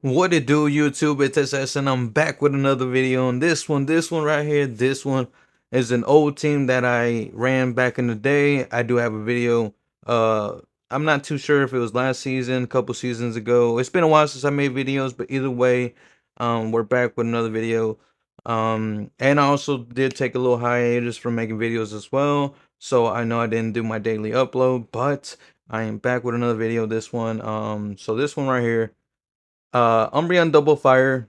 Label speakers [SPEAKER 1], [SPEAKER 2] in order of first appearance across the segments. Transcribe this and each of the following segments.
[SPEAKER 1] What it do, YouTube? It's SS, and I'm back with another video. On this one right here, this one is an old team that I ran back in the day. I do have a video. I'm not too sure if it was last season, a couple seasons ago. It's been a while since I made videos, but either way, we're back with another video. And I also did take a little hiatus from making videos as well. So I know I didn't do my daily upload, but I am back with another video. This one, so this one right here. Umbreon Double Fire.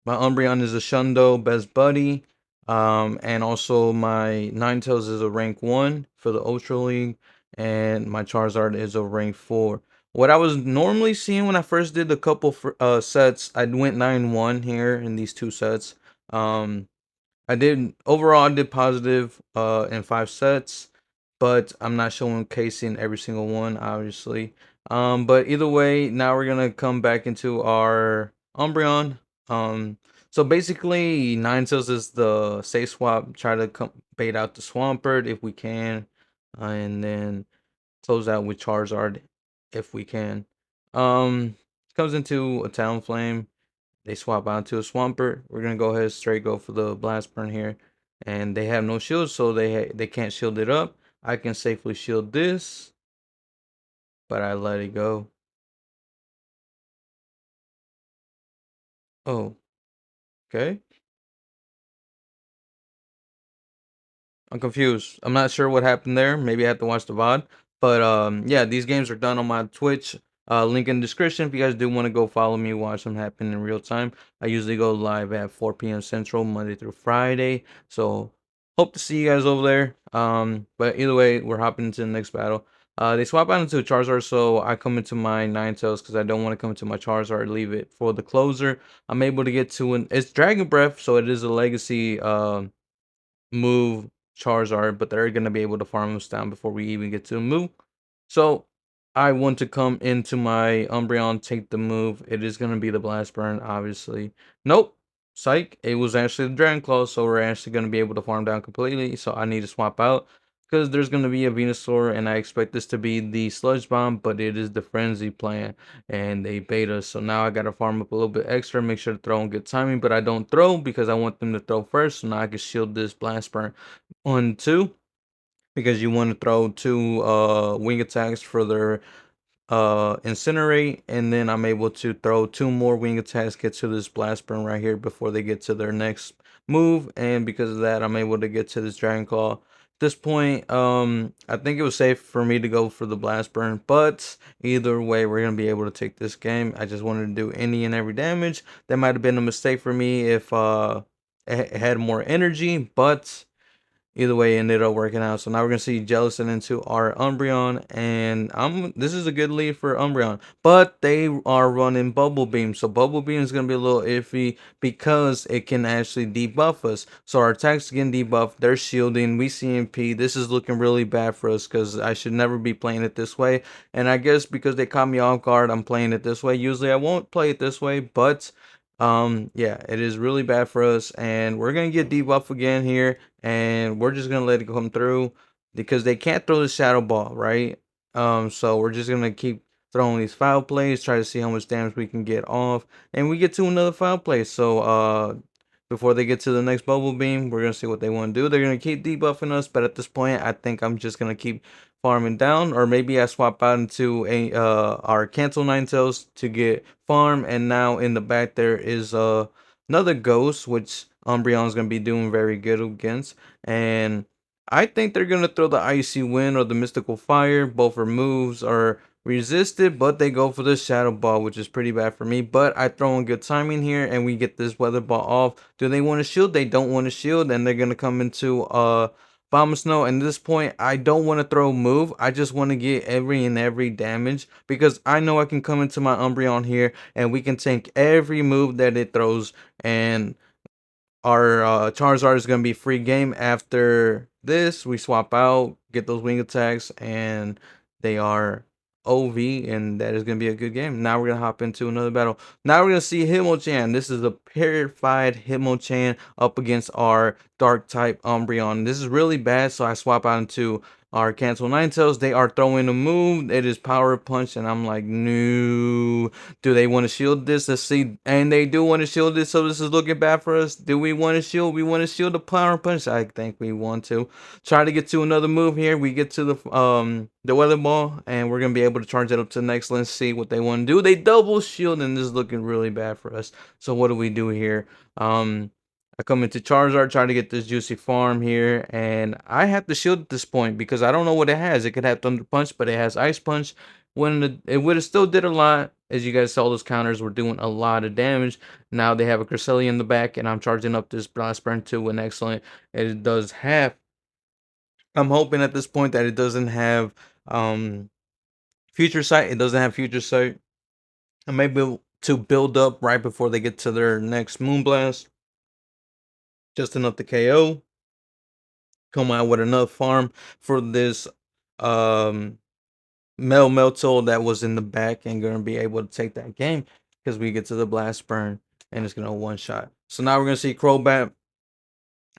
[SPEAKER 1] My Umbreon is a Shundo Best Buddy. And also my Ninetales is a rank 1 for the Ultra League. And my Charizard is a rank 4. What I was normally seeing when I first did the couple sets, I went 9-1 here in these two sets. I did overall I did positive in 5 sets, but I'm not showcasing every single one, obviously. But either way, now we're gonna come back into our Umbreon. So basically, Ninetales is the safe swap. Try to bait out the Swampert if we can, and then close out with Charizard if we can. Comes into a Talonflame. They swap out to a Swampert. We're gonna go ahead straight go for the Blast Burn here, and they have no shield, so they can't shield it up. I can safely shield this, but I let it go. Oh, okay. I'm confused. I'm not sure what happened there. Maybe I have to watch the VOD. But yeah, these games are done on my Twitch. Link in the description if you guys do want to go follow me, watch them happen in real time. I usually go live at 4 p.m. Central, Monday through Friday. So hope to see you guys over there. But either way, we're hopping into the next battle. They swap out into a Charizard, so I come into my Ninetales because I don't want to come into my Charizard. Leave it for the closer. I'm able to get to it's Dragon Breath, so it is a legacy. Move Charizard, but they're gonna be able to farm us down before we even get to the move. So I want to come into my Umbreon, take the move. It is gonna be the Blast Burn, obviously. Nope. Psych. It was actually the Dragon Claw, so we're actually gonna be able to farm down completely. So I need to swap out. Because there's going to be a Venusaur, and I expect this to be the Sludge Bomb, but it is the Frenzy plan, and they bait us. So now I got to farm up a little bit extra, make sure to throw in good timing, but I don't throw because I want them to throw first, so now I can shield this Blast Burn on 2, because you want to throw 2 wing attacks for their Incinerate, and then I'm able to throw 2 more wing attacks, get to this Blast Burn right here before they get to their next move, and because of that I'm able to get to this Dragon Claw. At this point, I think it was safe for me to go for the Blast Burn, but either way we're gonna be able to take this game. I just wanted to do any and every damage. That might have been a mistake for me if it had more energy, but either way, it ended up working out. So now we're gonna see Jellicent into our Umbreon, and this is a good lead for Umbreon, but they are running Bubble Beam, so Bubble Beam is gonna be a little iffy because it can actually debuff us. So our attacks getting debuffed, they're shielding, we CMP. This is looking really bad for us because I should never be playing it this way. And I guess because they caught me off guard, I'm playing it this way. Usually I won't play it this way, but yeah, it is really bad for us, and we're gonna get debuff again here, and we're just gonna let it come through because they can't throw the shadow ball, right? So we're just gonna keep throwing these foul plays, try to see how much damage we can get off, and we get to another foul play. So before they get to the next bubble beam, we're gonna see what they want to do. They're gonna keep debuffing us, but at this point I think I'm just gonna keep farming down, or maybe I swap out into a our cancel Ninetales to get farm. And now in the back there is another ghost, which Umbreon's gonna be doing very good against, and I think they're gonna throw the icy wind or the mystical fire. Both removes are resisted, but they go for the shadow ball, which is pretty bad for me, but I throw in good timing here and we get this weather ball off. Do they want to shield? They don't want to shield, and they're gonna come into Bomb Snow. And at this point, I don't want to throw move. I just want to get every damage because I know I can come into my Umbreon here and we can tank every move that it throws. And our Charizard is going to be free game after this. We swap out, get those wing attacks, and they are OV, and that is going to be a good game. Now we're going to hop into another battle. Now we're going to see Hitmonchan. This is a purified Hitmonchan up against our dark type Umbreon. This is really bad, so I swap out into our cancel Ninetales. They are throwing a move. It is Power Punch, and I'm like, no. Do they want to shield this? Let's see. And they do want to shield this, so this is looking bad for us. Do we want to shield? We want to shield the Power Punch? I think we want to. Try to get to another move here. We get to the Weather Ball, and we're going to be able to charge it up to the next. Let's see what they want to do. They double shield, and this is looking really bad for us. So what do we do here? I come into Charizard, trying to get this juicy farm here, and I have to shield at this point because I don't know what it has. It could have Thunder Punch, but it has Ice Punch. It would have still did a lot. As you guys saw, those counters were doing a lot of damage. Now they have a Cresselia in the back, and I'm charging up this Blast Burn to an excellent. It does have. I'm hoping at this point that it doesn't have Future Sight. It doesn't have Future Sight. And maybe to build up right before they get to their next Moonblast. Just enough to KO. Come out with enough farm for this um Melmetal that was in the back and gonna be able to take that game because we get to the blast burn and it's gonna one shot. So now we're gonna see Crobat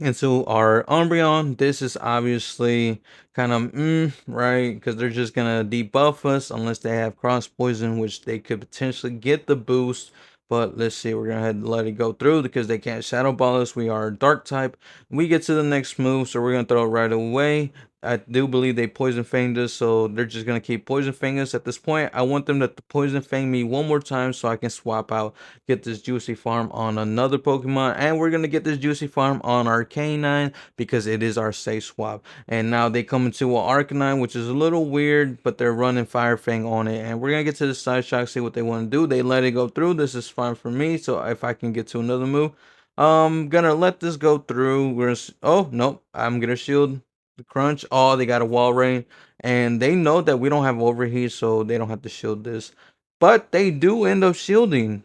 [SPEAKER 1] into our Umbreon. This is obviously kind of right, because they're just gonna debuff us unless they have cross poison, which they could potentially get the boost. But let's see, we're gonna have to let it go through because they can't shadow ball us. We are dark type. We get to the next move, so we're gonna throw it right away. I do believe they poison fanged us, so they're just gonna keep poison fang us. At this point, I want them to poison fang me one more time so I can swap out, get this juicy farm on another Pokemon, and we're gonna get this juicy farm on our K9 because it is our safe swap. And now they come into an Arcanine, which is a little weird, but they're running Fire Fang on it, and we're gonna get to the side shock, see what they want to do. They let it go through. This is fine for me. So if I can get to another move, gonna let this go through. Oh no, I'm gonna shield the crunch. Oh, they got a wall rain, and they know that we don't have overheat, so they don't have to shield this. But they do end up shielding.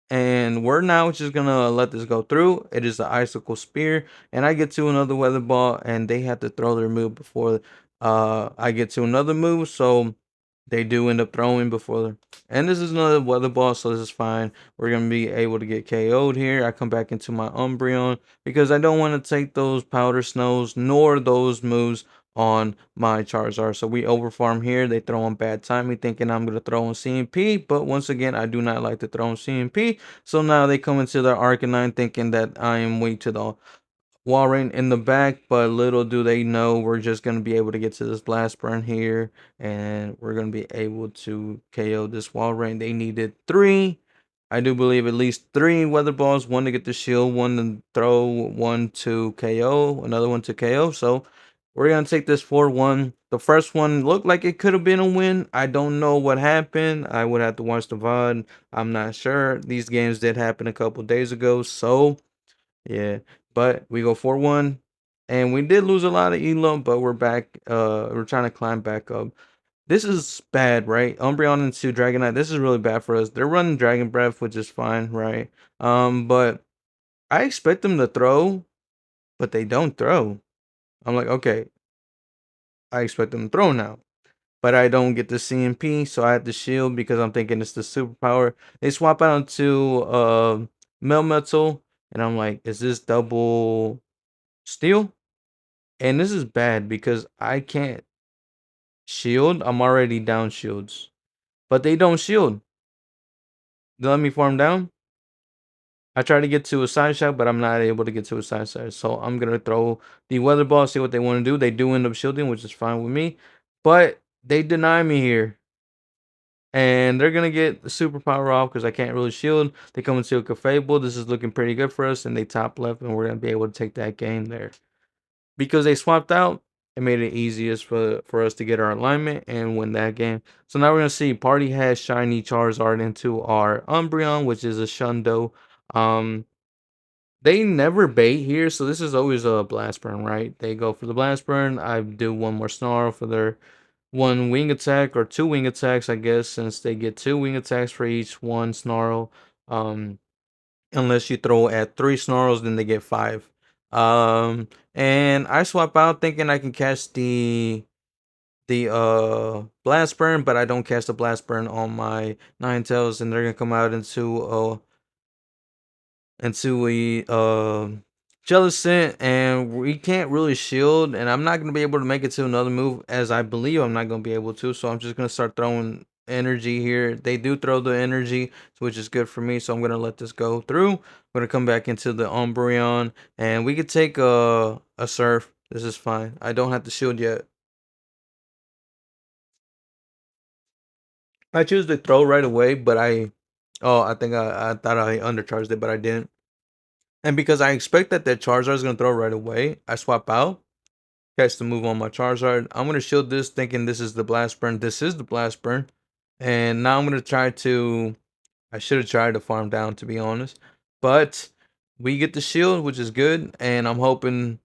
[SPEAKER 1] And we're now just gonna let this go through. It is the icicle spear, and I get to another weather ball, and they have to throw their move before I get to another move. So they do end up throwing before. And this is another weather ball, so this is fine. We're gonna be able to get KO'd here. I come back into my Umbreon because I don't want to take those powder snows nor those moves on my Charizard. So we overfarm here. They throw on bad timing, thinking I'm gonna throw on CMP, but once again, I do not like to throw on CMP. So now they come into their Arcanine thinking that I am weak to the Walrein in the back, but little do they know we're just going to be able to get to this blast burn here, and we're going to be able to KO this Walrein. They needed 3. I do believe at least 3 weather balls, one to get the shield, one to throw, one to KO, another one to KO. So we're going to take this 4-1. The first one looked like it could have been a win. I don't know what happened. I would have to watch the VOD. I'm not sure. These games did happen a couple days ago, so yeah, but we go 4-1, and we did lose a lot of elo, but we're back. We're trying to climb back up. This is bad, right? Umbreon into Dragonite. This is really bad for us. They're running Dragon Breath, which is fine, right? But I expect them to throw, but they don't throw. I'm like, okay, I expect them to throw now, but I don't get the CMP, so I have to shield because I'm thinking it's the superpower. They swap out into Melmetal, and I'm like, is this double steel? And this is bad because I can't shield. I'm already down shields. But they don't shield. They let me farm down. I try to get to a side shot, but I'm not able to get to a side shot. So I'm going to throw the weather ball, see what they want to do. They do end up shielding, which is fine with me. But they deny me here. And they're going to get the superpower off because I can't really shield. They come into a Cafable. This is looking pretty good for us. And they top left, and we're going to be able to take that game there. Because they swapped out, it made it easiest for us to get our alignment and win that game. So now we're gonna see Party has shiny Charizard into our Umbreon, which is a Shundo. They never bait here, so this is always a blast burn, right? They go for the blast burn. I do one more snarl for their one wing attack or 2 wing attacks, I guess, since they get 2 wing attacks for each one snarl. Unless you throw at 3 snarls, then they get 5. And I swap out thinking I can catch the blast burn, but I don't catch the blast burn on my Ninetales, and they're gonna come out into a Jellicent, and we can't really shield, and I'm not gonna be able to make it to another move, as I believe I'm not gonna be able to. So I'm just gonna start throwing energy here. They do throw the energy, which is good for me. So I'm gonna let this go through. I'm gonna come back into the Umbreon, and we could take a Surf. This is fine. I don't have to shield yet. I choose to throw right away, but I think I thought I undercharged it, but I didn't. And because I expect that Charizard is gonna throw right away, I swap out. Catch the move on my Charizard. I'm gonna shield this, thinking this is the Blast Burn. This is the Blast Burn, and now I'm gonna try to. I should have tried to farm down, to be honest, but we get the shield, which is good, and I'm hoping.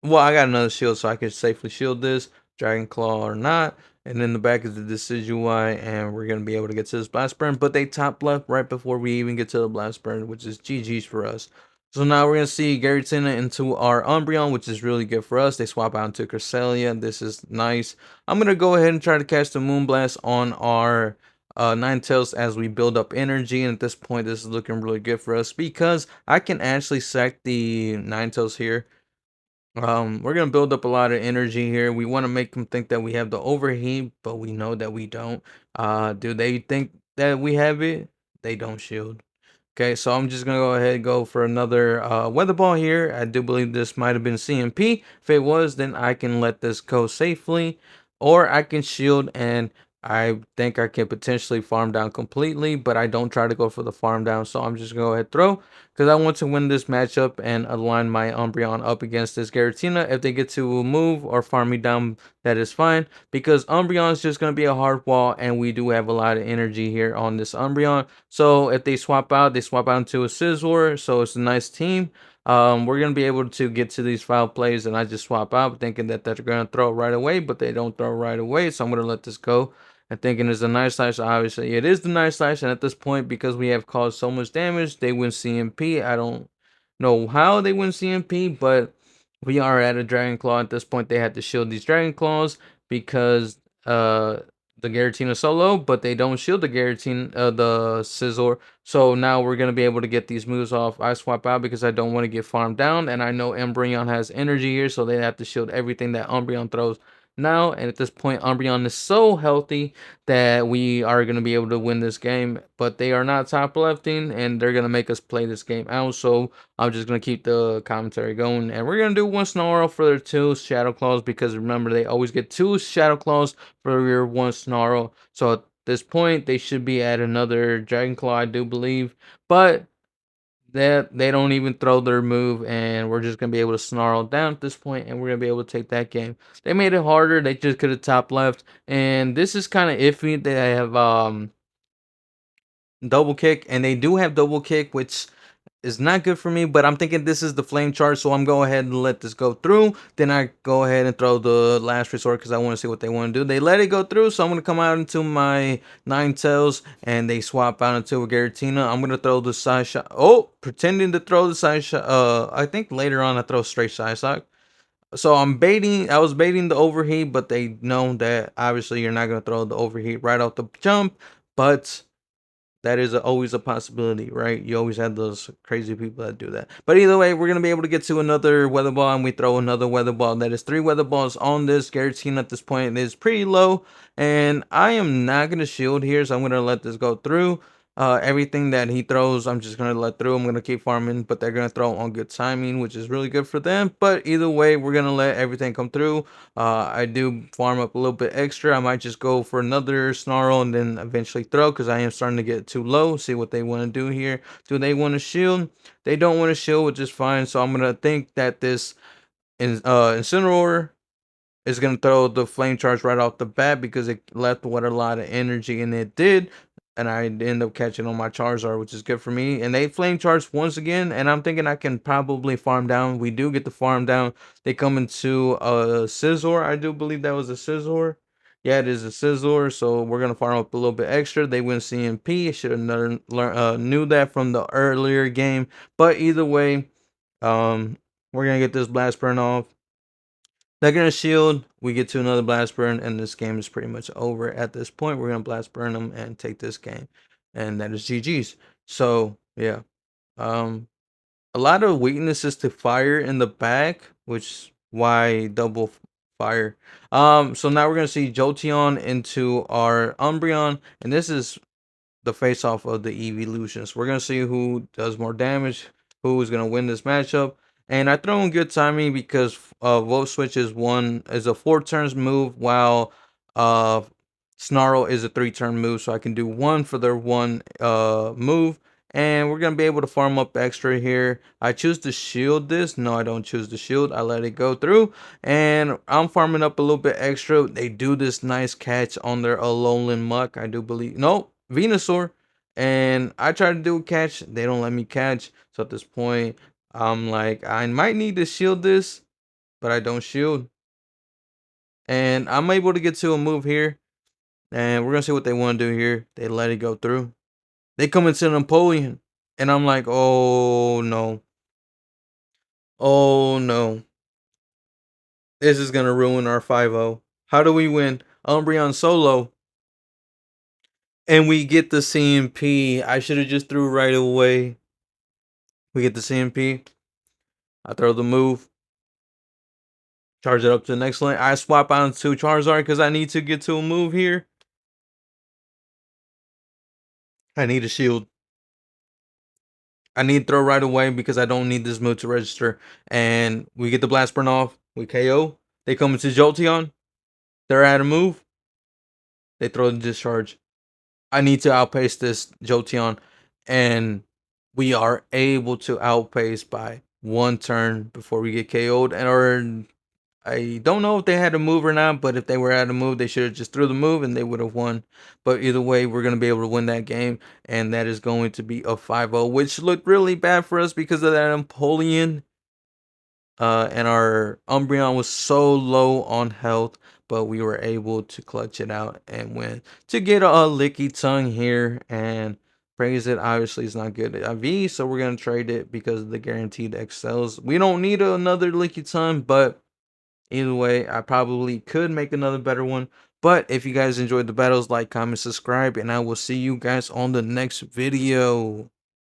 [SPEAKER 1] Well, I got another shield, so I can safely shield this Dragon Claw or not. And in the back is the Decidueye, and we're gonna be able to get to this Blast Burn. But they top left right before we even get to the Blast Burn, which is GG's for us. So now we're gonna see Garatina into our Umbreon, which is really good for us. They swap out into Cresselia. This is nice. I'm gonna go ahead and try to catch the Moonblast on our Ninetales as we build up energy. And at this point, this is looking really good for us because I can actually sack the Ninetales here. We're gonna build up a lot of energy here. We want to make them think that we have the overheat, but we know that we don't. Do they think that we have it? They don't shield. Okay, so I'm just gonna go ahead and go for another weather ball here. I do believe this might have been CMP. If it was, then I can let this go safely, or I can shield, and I think I can potentially farm down completely, but I don't try to go for the farm down. So I'm just gonna go ahead throw because I want to win this matchup and align my Umbreon up against this Garatina. If they get to move or farm me down, that is fine because Umbreon is just gonna be a hard wall, and we do have a lot of energy here on this Umbreon. So if they swap out into a Scizor. So it's a nice team. We're gonna be able to get to these foul plays, and I just swap out, thinking that they're gonna throw right away, but they don't throw right away. So I'm gonna let this go. And thinking it's a nice slash. Obviously, it is the nice slash, and at this point, because we have caused so much damage, they win CMP. I don't know how they win CMP, but we are at a Dragon Claw at this point. They had to shield these Dragon Claws because the Garatina solo, but they don't shield the the Scizor. So now we're gonna be able to get these moves off. I swap out because I don't want to get farmed down, and I know Umbreon has energy here, so they have to shield everything that Umbreon throws now. And at this point, Umbreon is so healthy that we are gonna be able to win this game. But they are not top lefting, and they're gonna make us play this game out. So I'm just gonna keep the commentary going, and we're gonna do one Snarl for their two Shadow Claws because remember they always get two Shadow Claws for your one Snarl. So at this point, they should be at another Dragon Claw, I do believe. But that they don't even throw their move, and we're just gonna be able to snarl down at this point, and we're gonna be able to take that game. They made it harder. They just could have top left, and this is kind of iffy. They have double kick, and they do have double kick, which is not good for me, but I'm thinking this is the flame charge, so I'm go ahead and let this go through. Then I go ahead and throw the last resort because I want to see what they want to do. They let it go through, so I'm gonna come out into my Ninetales, and they swap out into a Garatina. I'm gonna throw the side shot. Oh, pretending to throw the side shot. I think later on I throw straight side shot. So I'm baiting. I was baiting the overheat, but they know that obviously you're not gonna throw the overheat right off the jump, but that is always a possibility, right? You always have those crazy people that do that. But either way, we're gonna be able to get to another weather ball, and we throw another weather ball. That is three weather balls on this. Garrettine at this point is pretty low, and I am not gonna shield here, so I'm gonna let this go through. Everything that he throws, I'm just gonna let through. I'm gonna keep farming, but they're gonna throw on good timing, which is really good for them. But either way, we're gonna let everything come through. I do farm up a little bit extra. I might just go for another snarl and then eventually throw because I am starting to get too low. See what they want to do here. Do they want to shield? They don't want to shield, which is fine. So I'm gonna think that this Incineroar is gonna throw the flame charge right off the bat because it left with a lot of energy, and it did. And I end up catching on my Charizard, which is good for me. And they flame charge once again, and I'm thinking I can probably farm down. We do get the farm down. They come into a Scizor. I do believe that was a Scizor. Yeah, it is a Scizor. So we're gonna farm up a little bit extra. They win CMP. Should have knew that from the earlier game. But either way, um, we're gonna get this blast burn off. They're gonna shield. We get to another blast burn, and this game is pretty much over at this point. We're gonna blast burn them and take this game, and that is GG's. So yeah, um, a lot of weaknesses to fire in the back, which why double fire. So now we're gonna see Jolteon into our Umbreon, and this is the face off of the evolutions. We're gonna see who does more damage, who is gonna win this matchup. And I throw in good timing because Volt Switch is a 4 turns move, while uh Snarl is a 3 turn move, so I can do one for their one move. And we're gonna be able to farm up extra here. I choose to shield this. No, I don't choose to shield. I let it go through, and I'm farming up a little bit extra. They do this nice catch on their Alolan Muck. I do believe no Venusaur, and I try to do a catch. They don't let me catch. So at this point, I'm like, I might need to shield this, but I don't shield, and I'm able to get to a move here. And we're gonna see what they want to do here. They let it go through. They come into Napoleon, and I'm like, oh no, oh no, this is gonna ruin our 5-0. How do we win? Umbreon solo, and we get the CMP. I should have just threw right away. We get the CMP. I throw the move, charge it up to the next lane. I swap out into Charizard because I need to get to a move here. I need a shield. I need to throw right away because I don't need this move to register. And we get the blast burn off. We KO. They come into Jolteon. They're at a move. They throw the discharge. I need to outpace this Jolteon. And we are able to outpace by 1 turn before we get KO'd. And or I don't know if they had a move or not, but if they were at a move, they should have just threw the move and they would have won. But either way, we're going to be able to win that game, and that is going to be a 5-0, which looked really bad for us because of that Napoleon. And our Umbreon was so low on health, but we were able to clutch it out and win. To get a licky tongue here and praise it, obviously it's not good at IV, so we're going to trade it because of the guaranteed excels. We don't need another licky tongue, but either way, I probably could make another better one. But if you guys enjoyed the battles, like, comment, subscribe, and I will see you guys on the next video.